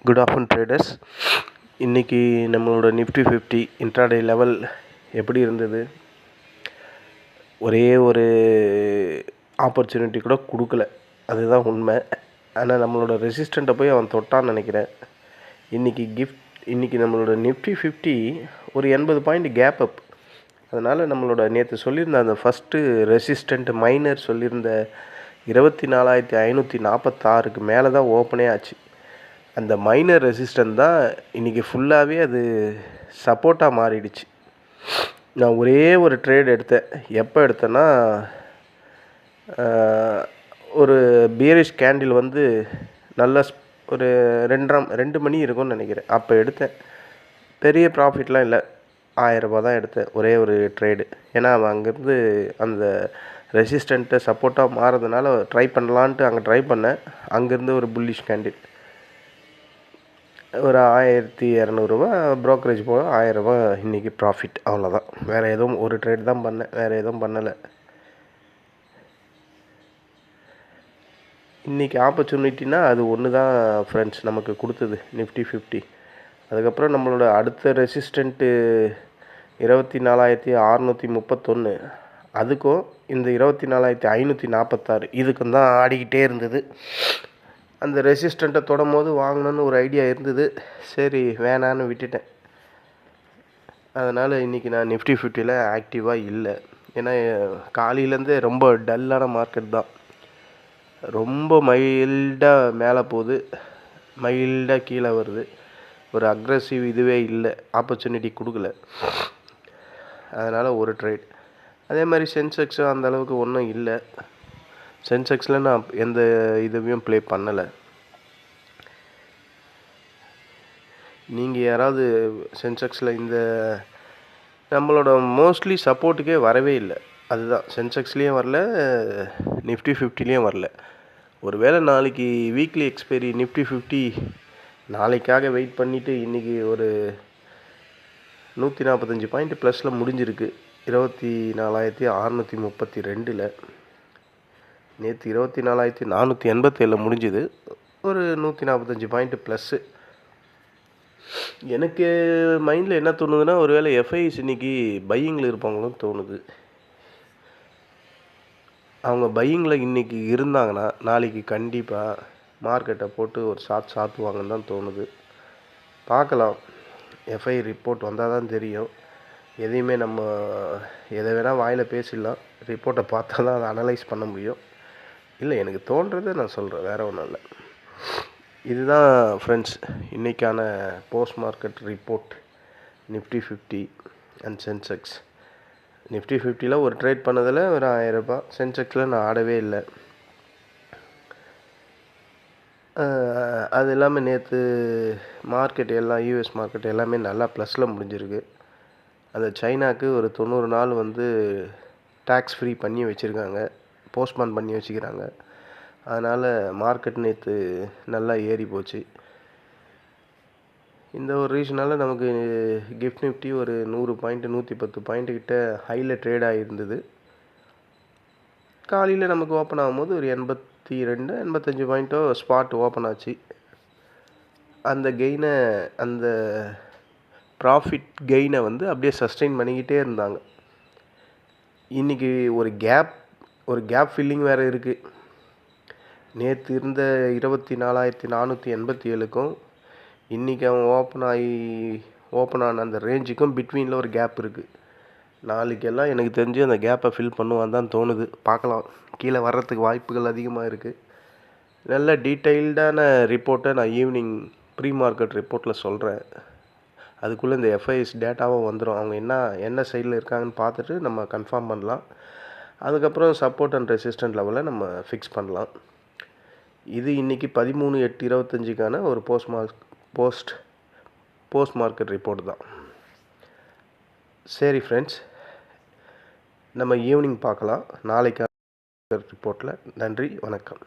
Good afternoon traders. இன்றைக்கி நம்மளோட Nifty 50 intraday level எப்படி இருந்தது? ஒரே ஒரு ஆப்பர்ச்சுனிட்டி கூட கொடுக்கல, அதுதான் உண்மை. ஆனால் நம்மளோட ரெசிஸ்டண்ட்டை போய் அவன் தொட்டான்னு நினைக்கிறேன். இன்றைக்கி நம்மளோட நிஃப்டி 50 ஒரு 80 பாயிண்ட் கேப் அப். அதனால் நம்மளோட நேற்று சொல்லியிருந்த அந்த ஃபஸ்ட்டு ரெசிஸ்டண்ட் மைனர் சொல்லியிருந்த 24,546க்கு மேலே தான் ஓப்பனே ஆச்சு. அந்த மைனர் ரெசிஸ்டன்ட் தான் இன்றைக்கி ஃபுல்லாகவே அது சப்போர்ட்டாக மாறிடுச்சு. நான் ஒரே ஒரு ட்ரேட் எடுத்தேன். எப்போ எடுத்தேன்னா, ஒரு பியரிஷ் கேண்டில் வந்து நல்ல ஒரு 2 மணி இருக்கும்னு நினைக்கிறேன். அப்போ எடுத்தேன். பெரிய ப்ராஃபிட்லாம் இல்லை, 1000 ரூபா தான் எடுத்தேன் ஒரே ஒரு ட்ரேடு. ஏன்னா அவன் அங்கேருந்து அந்த ரெசிஸ்டண்ட்டை சப்போர்ட்டாக மாறதுனால ட்ரை பண்ணலான்ட்டு அங்கே ட்ரை பண்ணேன். அங்கேருந்து ஒரு புல்லிஷ் கேண்டில் ஒரு 1200 ரூபா ப்ரோக்கரேஜ் போக 1000 ரூபா இன்றைக்கி ப்ராஃபிட். அவ்வளோதான். வேறு எதுவும் ஒரு ட்ரேட் தான் பண்ணேன், வேறு எதுவும் பண்ணலை. இன்றைக்கி ஆப்பர்ச்சுனிட்டினா அது ஒன்று தான் ஃப்ரெண்ட்ஸ் நமக்கு கொடுத்தது நிஃப்டி 50. அதுக்கப்புறம் நம்மளோட அடுத்த ரெசிஸ்டண்ட்டு 24,631, அதுக்கும் இந்த 24,546 இதுக்கும் தான் ஆடிக்கிட்டே இருந்தது. அந்த ரெசிஸ்டண்ட்டை தொடும் போது வாங்கணுன்னு ஒரு ஐடியா இருந்தது. சரி வேணான்னு விட்டுட்டேன். அதனால் இன்றைக்கி நான் நிஃப்டி 50ல் ஆக்டிவாக இல்லை. ஏன்னா காலையிலேருந்தே ரொம்ப டல்லான மார்க்கெட் தான். ரொம்ப மைல்டாக மேலே போகுது, மைல்டாக கீழே வருது. ஒரு அக்ரெசிவ் இதுவே இல்லை, ஆப்பர்ச்சுனிட்டி கொடுக்கல. அதனால் ஒரு ட்ரேட். அதே மாதிரி சென்செக்ஸும் அந்தளவுக்கு ஒன்றும் இல்லை. சென்செக்ஸில் நான் எந்த இதுவையும் ப்ளே பண்ணலை. நீங்கள் யாராவது சென்செக்ஸில் இந்த நம்மளோட மோஸ்ட்லி சப்போர்ட்டுக்கே வரவே இல்லை. அதுதான், சென்செக்ஸ்லேயும் வரல, நிஃப்டி 50லேயும் வரல. ஒருவேளை நாளைக்கு வீக்லி எக்ஸ்பைரி நிஃப்டி 50 நாளைக்காக வெயிட் பண்ணிவிட்டு இன்றைக்கி ஒரு 145 பாயிண்ட் ப்ளஸில் முடிஞ்சிருக்கு. 24,632. நேற்று 24,487 முடிஞ்சுது. ஒரு 145 பாயிண்ட்டு ப்ளஸ்ஸு. எனக்கு மைண்டில் என்ன தோணுதுன்னா, ஒருவேளை எஃப்ஐஸ் இன்றைக்கி பையிங்கில் இருப்பாங்களும் தோணுது. அவங்க பையிங்கில் இன்றைக்கி இருந்தாங்கன்னா நாளைக்கு கண்டிப்பாக மார்க்கெட்டை போட்டு ஒரு சாத்துவாங்கன்னு தான் தோணுது. பார்க்கலாம், எஃப்ஐ ரிப்போர்ட் வந்தால் தான் தெரியும். எதையுமே நம்ம எதை வேணால் வாயில் பேசிடலாம், ரிப்போர்ட்டை பார்த்தா தான் அதை அனலைஸ் பண்ண முடியும். இல்லை, எனக்கு தோன்றதை நான் சொல்கிறேன், வேறு ஒன்றும் இல்லை. இதுதான் ஃப்ரெண்ட்ஸ் இன்றைக்கான post market report Nifty 50 and Sensex. Nifty 50ல் ஒரு ட்ரேட் பண்ணதில் ஒரு 1000 ரூபாய். சென்செக்ஸில் நான் ஆடவே இல்லை. அது இல்லாமல் நேற்று மார்க்கெட் எல்லாம் யூஎஸ் மார்க்கெட் எல்லாமே நல்லா ப்ளஸில் முடிஞ்சிருக்கு. அந்த சைனாவுக்கு ஒரு 90 நாள் வந்து டேக்ஸ் ஃப்ரீ பண்ணி வச்சுருக்காங்க, போஸ்ட்பான் பண்ணி வச்சுக்கிறாங்க. அதனால் மார்க்கெட் நேற்று நல்லா ஏறி போச்சு. இந்த ஒரு ரீசனால் நமக்கு கிஃப்ட் நிஃப்டி ஒரு 100 பாயிண்ட் 110 பாயிண்ட்டு கிட்ட ஹையில் ட்ரேட் ஆகியிருந்தது. காலையில் நமக்கு ஓப்பன் ஆகும்போது ஒரு 82 85 பாயிண்ட்டோ ஸ்பாட் ஓப்பன் ஆச்சு. அந்த கெயினை, அந்த ப்ராஃபிட் கெயினை வந்து அப்படியே சஸ்டெயின் பண்ணிக்கிட்டே இருந்தாங்க. இன்றைக்கி ஒரு கேப் ஃபில்லிங் வேறு இருக்குது. நேற்று இருந்த 24,487க்கும் இன்றைக்கி அவன் ஓப்பன் ஆன அந்த ரேஞ்சுக்கும் பிட்வீனில் ஒரு கேப் இருக்குது. நாளைக்கெல்லாம் எனக்கு தெரிஞ்சு அந்த கேப்பை ஃபில் பண்ணுவான்னு தான் தோணுது. பார்க்கலாம், கீழே வர்றதுக்கு வாய்ப்புகள் அதிகமாக இருக்குது. நல்ல டீட்டெயில்டான ரிப்போர்ட்டை நான் ஈவினிங் ப்ரீ மார்க்கெட் ரிப்போர்ட்டில் சொல்கிறேன். அதுக்குள்ளே இந்த எஃப்ஐஎஸ் டேட்டாவும் வந்துடும். அவங்க என்ன சைடில் இருக்காங்கன்னு பார்த்துட்டு நம்ம கன்ஃபார்ம் பண்ணலாம். அதுக்கப்புறம் சப்போர்ட் அண்ட் ரெசிஸ்டன்ட் லெவலில் நம்ம ஃபிக்ஸ் பண்ணலாம். இது இன்றைக்கி 13/8/25க்கான ஒரு போஸ்ட் மார்க்கெட் ரிப்போர்ட் தான். சரி ஃப்ரெண்ட்ஸ், நம்ம ஈவினிங் பார்க்கலாம் நாளைக்கான ரிப்போர்ட்டில். நன்றி, வணக்கம்.